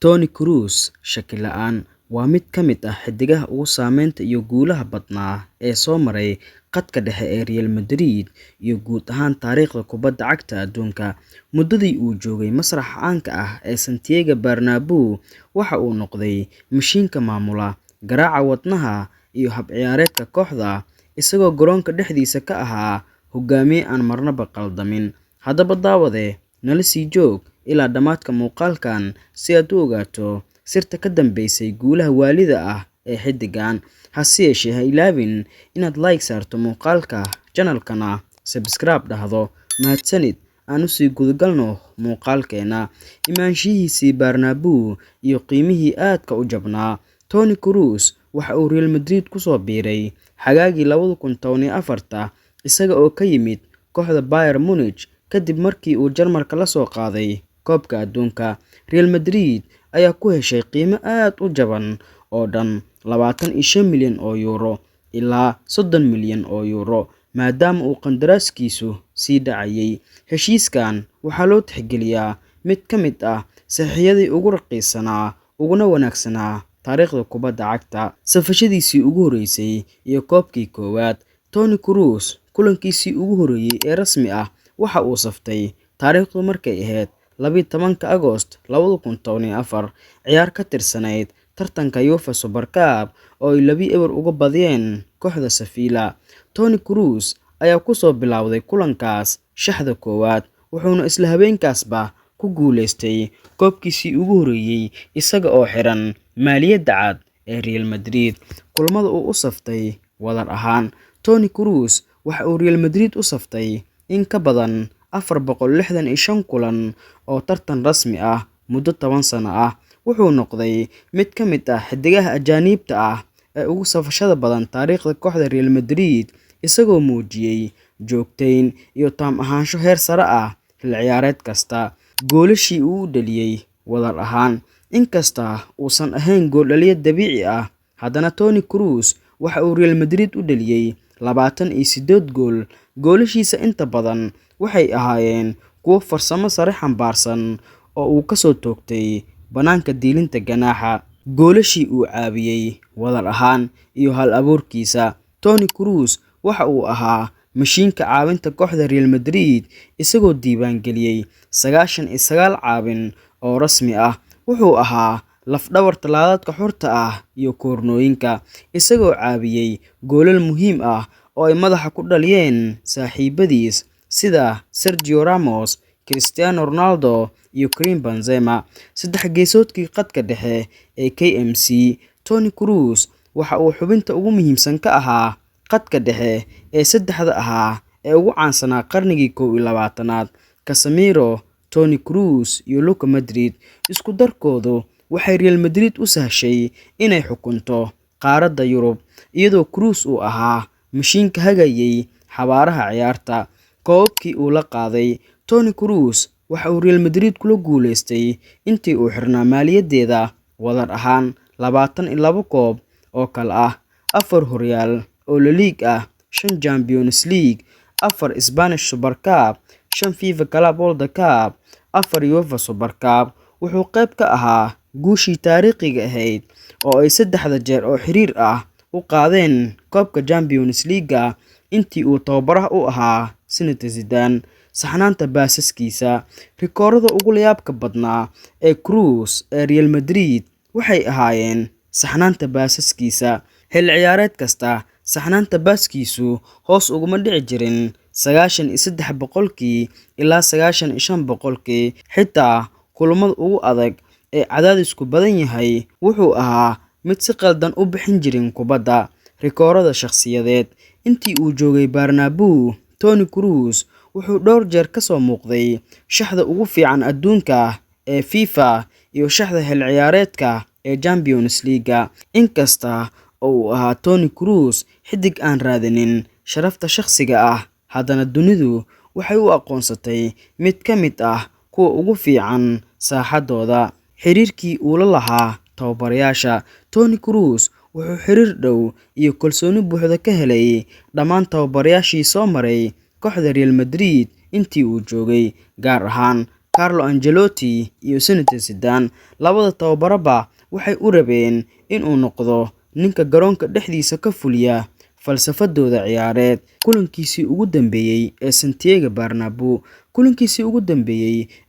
Toni Kroos shaki la'aan waa mid ka mid ah xiddigaha ugu saameynta iyo guulaha badnaa ee soo maray khadka dhexe ee Real Madrid iyo guud ahaan taariikhda kubadda cagta adduunka. Muddadii uu joogay masraxa caanka ah ee Santiago Bernabeu, waxa uu noqday mashiinka maamula garaaca wadnaha iyo hab ciyaareedka kooxda, isagoo garoonka dhexdiisa ka ahaa hogaamiye aan marnaba qaldamin. Haddaba daawade, nala sii joog ilaa dhammaadka muuqaalkan si aad u ogaato sirta ka dambeysay guulaha waalida ah ee xiddigan. Hase yeeshee, ha ilaawin inaad like saarto muuqaalka, channelkana subscribe dhahdo. Mahadsanid. Aan usii gudagalno muuqaalkeena. Imaanshihiisii Bernabeu iyo qiimihii aadka u jabnaa. Toni Kroos waxa uu Real Madrid ku soo biiray xagaagii 2014 isaga oo ka yimid kooxda Bayern Munich kadib markii uu Jarmalka la soo qaaday koobka adduunka. Real Madrid ayaa ku heshay qiimo aad u jaban oo dhan 25 milyan oo euro ilaa 30 milyan oo euro, maadaama uu qandaraaskiisu sii dhacayay. Heshiiskan waxaa loo tixgeliyaa mid ka mid ah saxiixyadii ugu raqiisanaa uguna wanaagsanaa taariikhda kubadda cagta. Safashadiisii ugu horeysay iyo koobkii koowaad. Toni Kroos kulankiisii ugu horeeyay ee rasmi ah waxa uu saftay taariikhdu markay ahayd 12 Agoost 2014, ciyaar ka tirsanayd tartanka UEFA Super Cup oo ay 2-0 uga badiyeen kooxda Sevilla. Toni Kroos ayaa ku soo bilowday kulankaas shaxda koowaad, wuxuuna isla habeenkaasba ku guuleystay koobkiisii ugu horeeyay isaga oo xiran maaliyadda cad ee Real Madrid. Kulamada uu u saftay wadar ahaan, Toni Kroos waxa uu Real Madrid u saftay in ka badan 465 kulan oo tartan rasmi ah muddo 10 sano ah. Wuxuu noqday mid ka mid ah xiddigaha ajaanibta ah ee ugu safashada badan taariikhda kooxda Real Madrid, isagoo muujiyay joogteyn iyo taam ahaansho heer sare ah xilli ciyaareed kasta. Goolashii uu dhaliyay wadar ahaan, inkasta uusan ahayn gool dhaliye dabiici ah, haddana Toni Kroos waxa uu Real Madrid u dhaliyay 28 gool. Goolashiisa inta badan waxay ahaayeen kuwo farsamo sare xambaarsan oo uu ka soo toogtay banaanka diilinta ganaaxa. Goolashii uu caawiyay wadar ahaan iyo hal abuurkiisa, Toni Kroos waxa uu ahaa mashiinka caawinta kooxda Real Madrid, isagoo diiwaangeliyay 99 caawin oo rasmi ah. Wuxuu ahaa laf-dhabarta laadadka xorta ah iyo koornooyinka, isagoo caawiyay goolal muhiim ah oo ay madaxa ku dhaliyeen saaxiibadiis sida Sergio Ramos, Cristiano Ronaldo iyo Karim Benzema. Saddex geesoodkii khadka dhexe ee KMC, Toni Kroos waxa uu xubinta ugu muhiimsan ka ahaa khadka dhexe ee saddexda ahaa ee ugu caansanaa qarnigii 21aad. Casemiro, Toni Kroos iyo Luka Modric isku darkoodu waxay Real Madrid u sahashay inay xukunto qaaradda Yurub, iyadoo Kroos uu ahaa mashiinka hagayay xawaaraha ciyaarta. Koobkii uu la qaaday, Toni Kroos waxa uu Real Madrid kula guuleystay intii uu xirnaa maaliyaddeeda wadar ahaan 22 koob oo kala ah: 4 horyaal oo La Liga ah, 5 Champions League, 4 Spanish Super Cup, 5 FIFA Club World Cup, 4 UEFA Super Cup. Wuxuu qayb ka ahaa guushii taariikhiga ahayd oo ay 3 jeer oo xiriir ah u qaadeen koobka Champions League intii uu tababaraha u ahaa Zinedine Zidane. Saxnaanta baasaskiisa. Rikoorada ugu layaabka badnaa ee Kroos ee Real Madrid waxay ahaayeen saxnaanta baasaskiisa. Xilli ciyaareed kasta, saxnaanta baaskiisu hoos uguma dhici jirin 93% ilaa 95%. Xitaa kulamada ugu adag ee cadaadisku badan yahay, wuxuu ahaa mid si qaldan u bixin jirin kubadda. Rikoorada shakhsiyadeed. Intii uu joogay Bernabeu, Toni Kroos wuxuu dhowr jeer ka soo muuqday shaxda ugu fiican adduunka ee FIFA iyo shaxda xilli ciyaareedka ee Champions League. Inkasta oo uu ahaa Toni Kroos xiddig aan raadinin sharafta shakhsiga ah, haddana dunidu waxay u aqoonsatay mid ka mid ah kuwa ugu fiican saaxadooda. Xiriirkii uu la lahaa tababarayaasha. Toni Kroos wuxuu xiriir dhow iyo kalsooni buuxda ka helay dhammaan tababarayaashii soo maray kooxda Real Madrid intii uu joogay, gaar ahaan Carlo Ancelotti iyo Zinedine Zidane. Labada tababaraba waxay u rabeen inuu noqdo ninka garoonka dhexdiisa ka fuliya falsafadooda ciyaareed. Kulankiisii ugu dambeeyay ee Santiago Bernabeu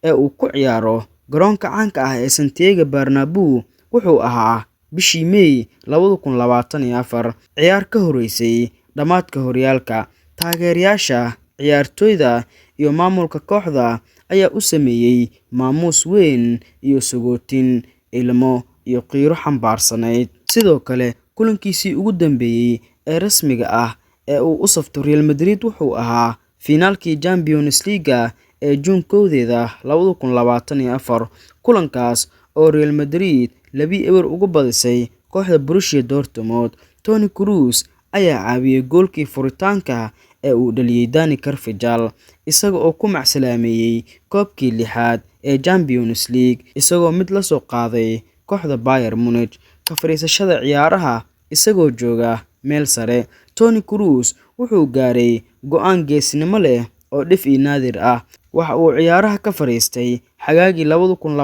ee uu ku ciyaaro garoonka caanka ah ee Santiago Bernabeu wuxuu ahaa bishii May 2024, ciyaar ka horeysay dhamaadka horyaalka. Taageerayaasha, ciyaartoyda iyo maamulka kooxda ayaa u sameeyay maamuus weyn iyo sagootin, ilmo iyo qiiro xambaarsanayd. Sidoo kale, kulankiisii ugu dambeeyay ee rasmiga ah ee uu u safto Real Madrid wuxuu ahaa finaalkii Champions League ee June 1, 2024, kulankaas oo Real Madrid 2-0 uga badisay kooxda Borussia Dortmund. Toni Kroos ayaa caawiyay goolkii furitaanka ee uu dhaliyay Dani Carvajal, isaga oo ku macsalaameeyay koobkii 6aad ee Champions League isagoo mid la soo qaaday kooxda Bayern Munich. Ka fariisashada ciyaaraha isagoo jooga meel sare, Toni Kroos wuxuu gaaray go'aan geesinimo leh oo dhif iyo naadir ah. Waxa uu ciyaaraha ka fariistay xagaagii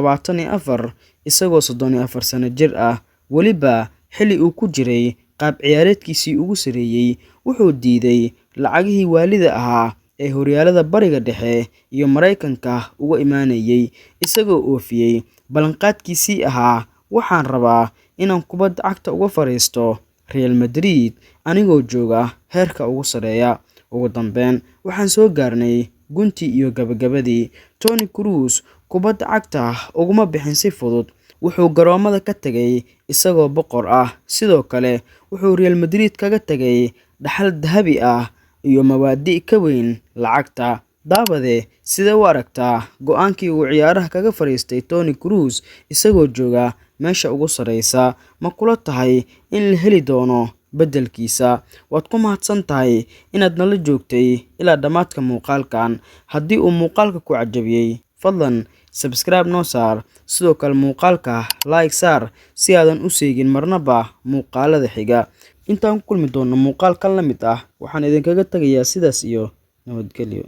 2024 isagoo 34 sano jir ah, weliba xilli uu ku jiray qaab ciyaareedkiisii ugu sareeyay. Wuxuu diiday lacagihii waalida ahaa ee horyaalada Bariga Dhexe iyo Mareykanka uga imaanayay, isagoo oofiyay ballanqaadkiisii ahaa waxaan rabaa inaan kubadda cagta uga fariisto Real Madrid anigoo jooga heerka ugu sareeya. Ugu dambeyn, waxaan soo gaarnay guntii iyo gabagabadii. Toni Kroos kubadda cagta uguma bixin si fudud, wuxuu garoomada ka tagay isagoo boqor ah. Sidoo kale, wuxuu Real Madrid kaga tagay dhaxal dahabi ah iyo mabaadi' ka weyn lacagta. Daawade, sidee u aragtaa go'aankii uu ciyaaraha kaga fariistay Toni Kroos isagoo jooga meesha ugu sareysa? Ma kula tahay in la heli doono beddelkiisa? Waad ku mahadsan tahay inaad nala joogtay ilaa dhamaadka muuqaalkan. Haddii uu muuqaalka ku cajabiyay, fadlan subscribe noo saar, sidoo kale muuqaalka like saar si aadan u seegin marnaba muuqaalada xiga. Intaan ku kulmi doono muuqaalkan la mid ah, waxaan idinkaga tagayaa sidaas iyo nabadgelyo.